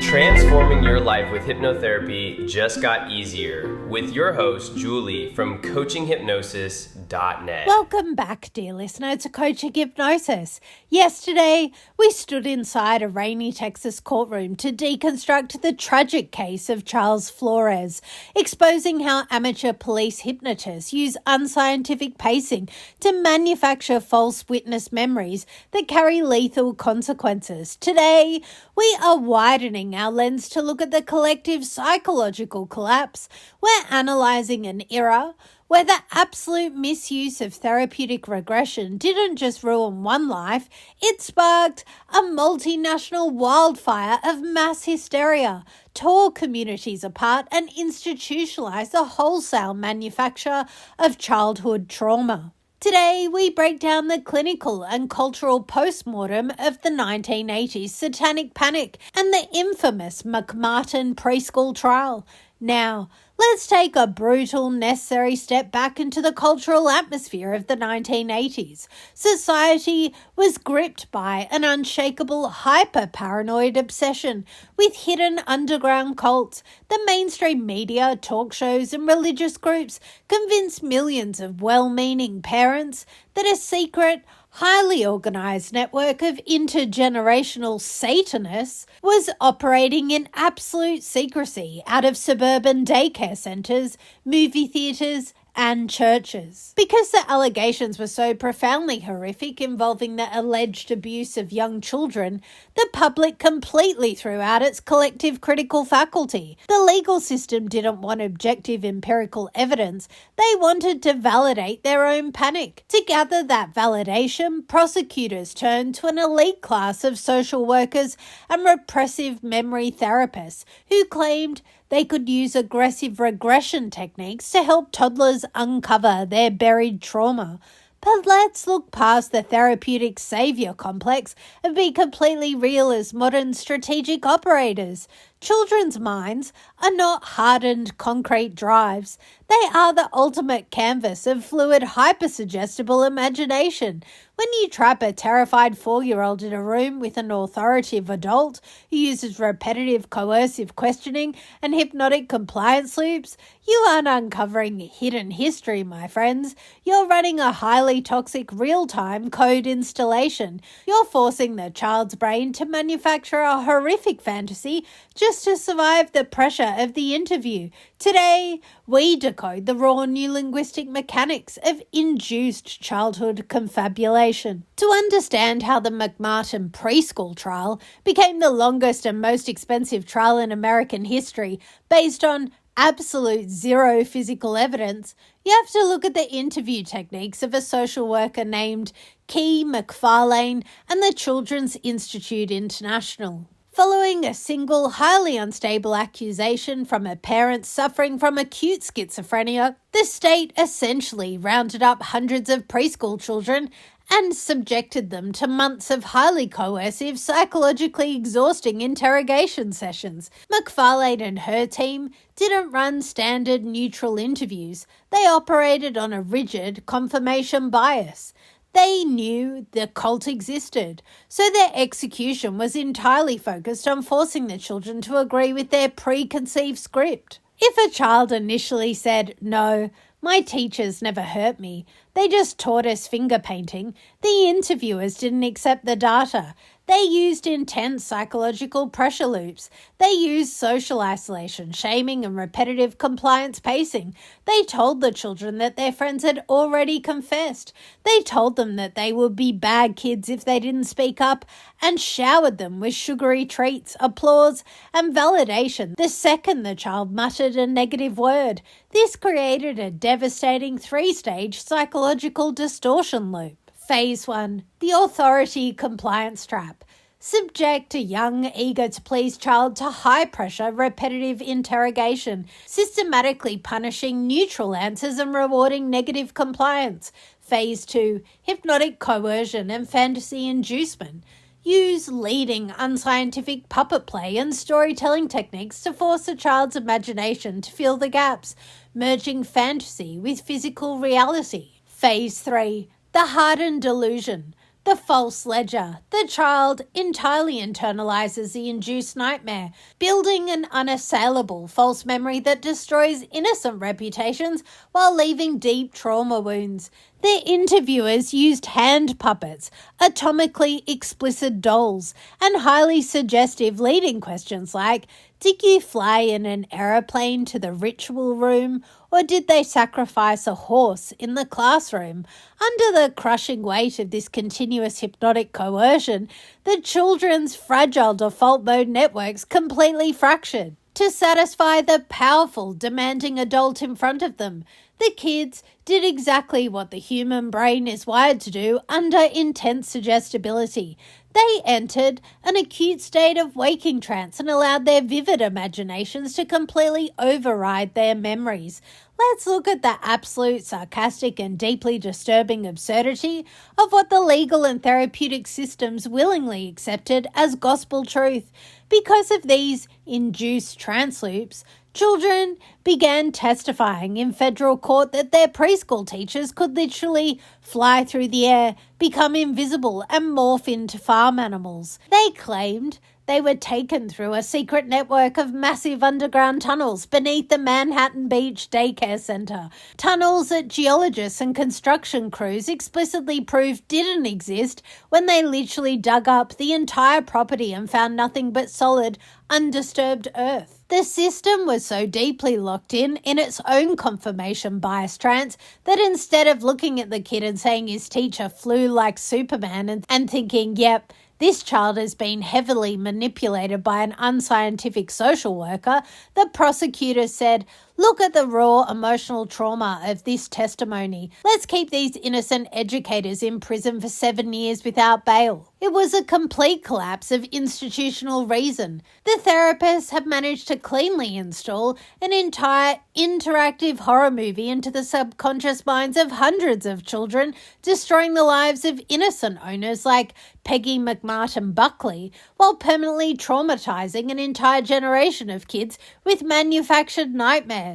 Transforming your life with hypnotherapy just got easier with your host, Julie from CoachingHypnosis.net. Welcome back, dear listener, to Coaching Hypnosis. Yesterday, we stood inside a rainy Texas courtroom to deconstruct the tragic case of Charles Flores, exposing how amateur police hypnotists use unscientific pacing to manufacture false witness memories that carry lethal consequences. Today, we are widening our lens to look at the collective psychological collapse. We're analysing an era where the absolute misuse of therapeutic regression didn't just ruin one life, it sparked a multinational wildfire of mass hysteria, tore communities apart, and institutionalized the wholesale manufacture of childhood trauma. Today, we break down the clinical and cultural postmortem of the 1980s Satanic Panic and the infamous McMartin Preschool trial. Now, let's take a brutal, necessary step back into the cultural atmosphere of the 1980s. Society was gripped by an unshakable, hyper-paranoid obsession with hidden underground cults. The mainstream media, talk shows, and religious groups convinced millions of well-meaning parents that a secret, highly organized network of intergenerational Satanists was operating in absolute secrecy out of suburban daycare centers, movie theaters, and churches. Because the allegations were so profoundly horrific involving the alleged abuse of young children, the public completely threw out its collective critical faculty. The legal system didn't want objective empirical evidence. They wanted to validate their own panic. To gather that validation, prosecutors turned to an elite class of social workers and repressive memory therapists who claimed they could use aggressive regression techniques to help toddlers uncover their buried trauma. But let's look past the therapeutic savior complex and be completely real as modern strategic operators. Children's minds are not hardened concrete drives. They are the ultimate canvas of fluid, hypersuggestible imagination. When you trap a terrified 4-year-old in a room with an authoritative adult who uses repetitive, coercive questioning and hypnotic compliance loops, you aren't uncovering hidden history, my friends. You're running a highly toxic real-time code installation. You're forcing the child's brain to manufacture a horrific fantasy just to survive the pressure of the interview. Today, we decode the raw new linguistic mechanics of induced childhood confabulation. To understand how the McMartin Preschool trial became the longest and most expensive trial in American history based on absolute zero physical evidence, you have to look at the interview techniques of a social worker named Key McFarlane and the Children's Institute International. Following a single, highly unstable accusation from a parent suffering from acute schizophrenia, the state essentially rounded up hundreds of preschool children and subjected them to months of highly coercive, psychologically exhausting interrogation sessions. McFarlane and her team didn't run standard neutral interviews. They operated on a rigid confirmation bias. They knew the cult existed, so their execution was entirely focused on forcing the children to agree with their preconceived script. If a child initially said, "No, my teachers never hurt me, they just taught us finger painting," the interviewers didn't accept the data. They used intense psychological pressure loops. They used social isolation, shaming, and repetitive compliance pacing. They told the children that their friends had already confessed. They told them that they would be bad kids if they didn't speak up, and showered them with sugary treats, applause, and validation the second the child muttered a negative word. This created a devastating 3-stage psychological distortion loop. Phase 1. The authority compliance trap. Subject a young, eager-to-please child to high-pressure, repetitive interrogation, systematically punishing neutral answers and rewarding negative compliance. Phase 2. Hypnotic coercion and fantasy inducement. Use leading unscientific puppet play and storytelling techniques to force a child's imagination to fill the gaps, merging fantasy with physical reality. Phase 3. The hardened delusion. The false ledger. The child entirely internalizes the induced nightmare, building an unassailable false memory that destroys innocent reputations while leaving deep trauma wounds. The interviewers used hand puppets, atomically explicit dolls, and highly suggestive leading questions like, did you fly in an aeroplane to the ritual room, or did they sacrifice a horse in the classroom? Under the crushing weight of this continuous hypnotic coercion, the children's fragile default mode networks completely fractured. To satisfy the powerful, demanding adult in front of them, the kids did exactly what the human brain is wired to do under intense suggestibility. They entered an acute state of waking trance and allowed their vivid imaginations to completely override their memories. Let's look at the absolute sarcastic and deeply disturbing absurdity of what the legal and therapeutic systems willingly accepted as gospel truth. Because of these induced trance loops, children began testifying in federal court that their preschool teachers could literally fly through the air, become invisible, and morph into farm animals. They claimed they were taken through a secret network of massive underground tunnels beneath the Manhattan Beach Daycare Center. Tunnels that geologists and construction crews explicitly proved didn't exist when they literally dug up the entire property and found nothing but solid, undisturbed earth. The system was so deeply locked in its own confirmation bias trance that instead of looking at the kid and saying his teacher flew like Superman and thinking, yep, this child has been heavily manipulated by an unscientific social worker, the prosecutor said, look at the raw emotional trauma of this testimony. Let's keep these innocent educators in prison for 7 years without bail. It was a complete collapse of institutional reason. The therapists have managed to cleanly install an entire interactive horror movie into the subconscious minds of hundreds of children, destroying the lives of innocent owners like Peggy McMartin Buckley, while permanently traumatizing an entire generation of kids with manufactured nightmares.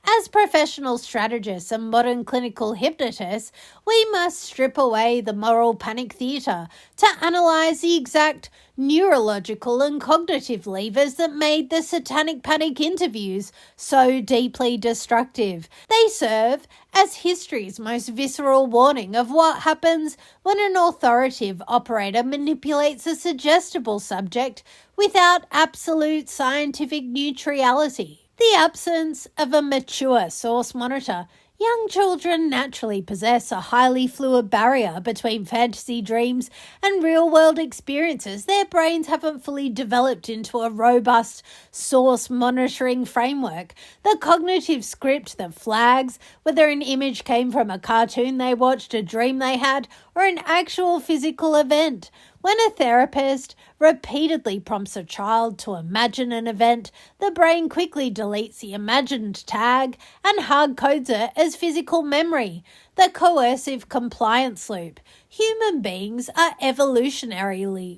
As professional strategists and modern clinical hypnotists, we must strip away the moral panic theatre to analyse the exact neurological and cognitive levers that made the Satanic Panic interviews so deeply destructive. They serve as history's most visceral warning of what happens when an authoritative operator manipulates a suggestible subject without absolute scientific neutrality. The absence of a mature source monitor. Young children naturally possess a highly fluid barrier between fantasy dreams and real-world experiences. Their brains haven't fully developed into a robust source monitoring framework. The cognitive script that flags whether an image came from a cartoon they watched, a dream they had, or an actual physical event. When a therapist repeatedly prompts a child to imagine an event, the brain quickly deletes the imagined tag and hard codes it as physical memory. The coercive compliance loop. Human beings are evolutionarily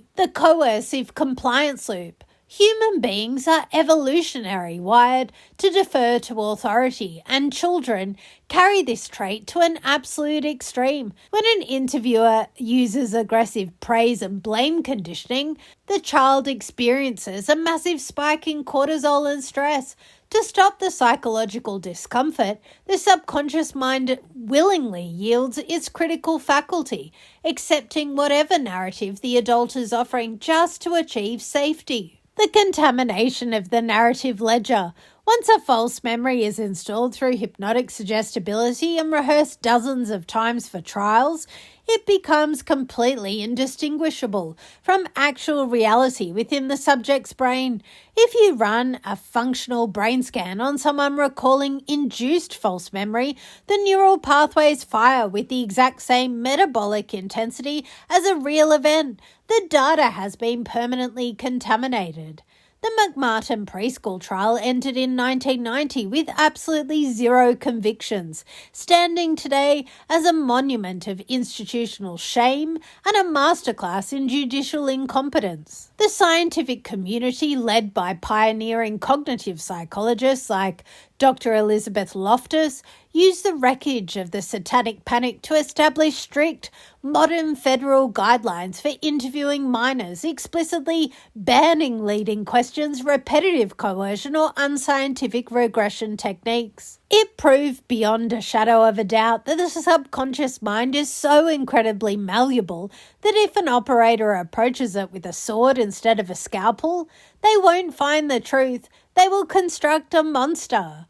wired to defer to authority, and children carry this trait to an absolute extreme. When an interviewer uses aggressive praise and blame conditioning, the child experiences a massive spike in cortisol and stress. To stop the psychological discomfort, the subconscious mind willingly yields its critical faculty, accepting whatever narrative the adult is offering just to achieve safety. The contamination of the narrative ledger. Once a false memory is installed through hypnotic suggestibility and rehearsed dozens of times for trials, it becomes completely indistinguishable from actual reality within the subject's brain. If you run a functional brain scan on someone recalling induced false memory, the neural pathways fire with the exact same metabolic intensity as a real event. The data has been permanently contaminated. The McMartin Preschool trial ended in 1990 with absolutely zero convictions, standing today as a monument of institutional shame and a masterclass in judicial incompetence. The scientific community, led by pioneering cognitive psychologists like Dr. Elizabeth Loftus used the wreckage of the Satanic panic to establish strict, modern federal guidelines for interviewing minors, explicitly banning leading questions, repetitive coercion, or unscientific regression techniques. It proved beyond a shadow of a doubt that the subconscious mind is so incredibly malleable that if an operator approaches it with a sword instead of a scalpel, they won't find the truth, they will construct a monster.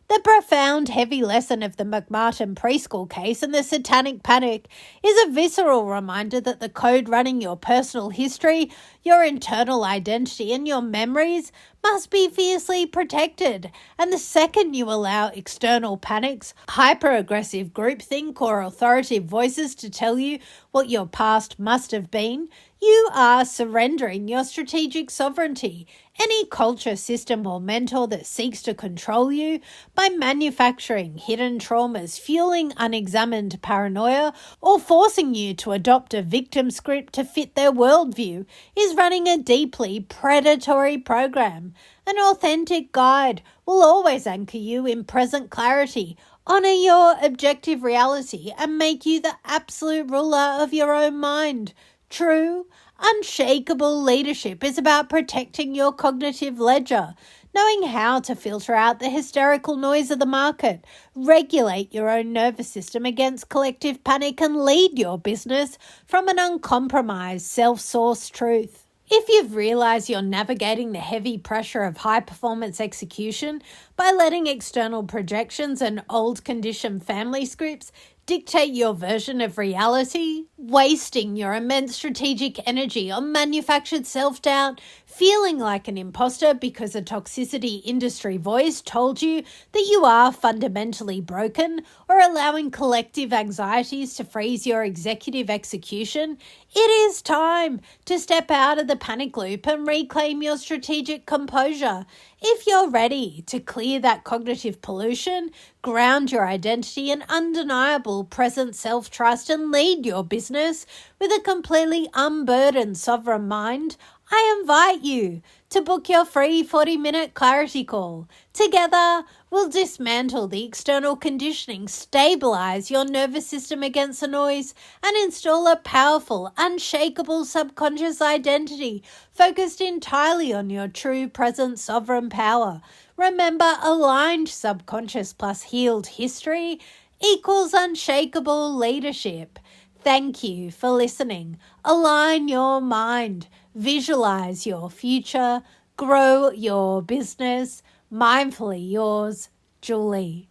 The profound, heavy lesson of the McMartin Preschool case and the Satanic panic is a visceral reminder that the code running your personal history, your internal identity, and your memories must be fiercely protected. And the second you allow external panics, hyper-aggressive groupthink, or authoritative voices to tell you what your past must have been, you are surrendering your strategic sovereignty. Any culture, system, or mentor that seeks to control you by manufacturing hidden traumas, fueling unexamined paranoia, or forcing you to adopt a victim script to fit their worldview is running a deeply predatory program. An authentic guide will always anchor you in present clarity, honor your objective reality, and make you the absolute ruler of your own mind. True, unshakable leadership is about protecting your cognitive ledger, knowing how to filter out the hysterical noise of the market, regulate your own nervous system against collective panic, and lead your business from an uncompromised, self-sourced truth. If you've realized you're navigating the heavy pressure of high-performance execution by letting external projections and old conditioned family scripts dictate your version of reality, wasting your immense strategic energy on manufactured self-doubt, feeling like an imposter because a toxicity industry voice told you that you are fundamentally broken, or allowing collective anxieties to freeze your executive execution, it is time to step out of the panic loop and reclaim your strategic composure. If you're ready to clear that cognitive pollution, ground your identity in undeniable present self-trust, and lead your business with a completely unburdened sovereign mind, I invite you to book your free 40-minute clarity call. Together, we'll dismantle the external conditioning, stabilize your nervous system against the noise, and install a powerful, unshakable subconscious identity focused entirely on your true present sovereign power. Remember, aligned subconscious plus healed history equals unshakable leadership. Thank you for listening. Align your mind, visualize your future, grow your business. Mindfully yours, Julie.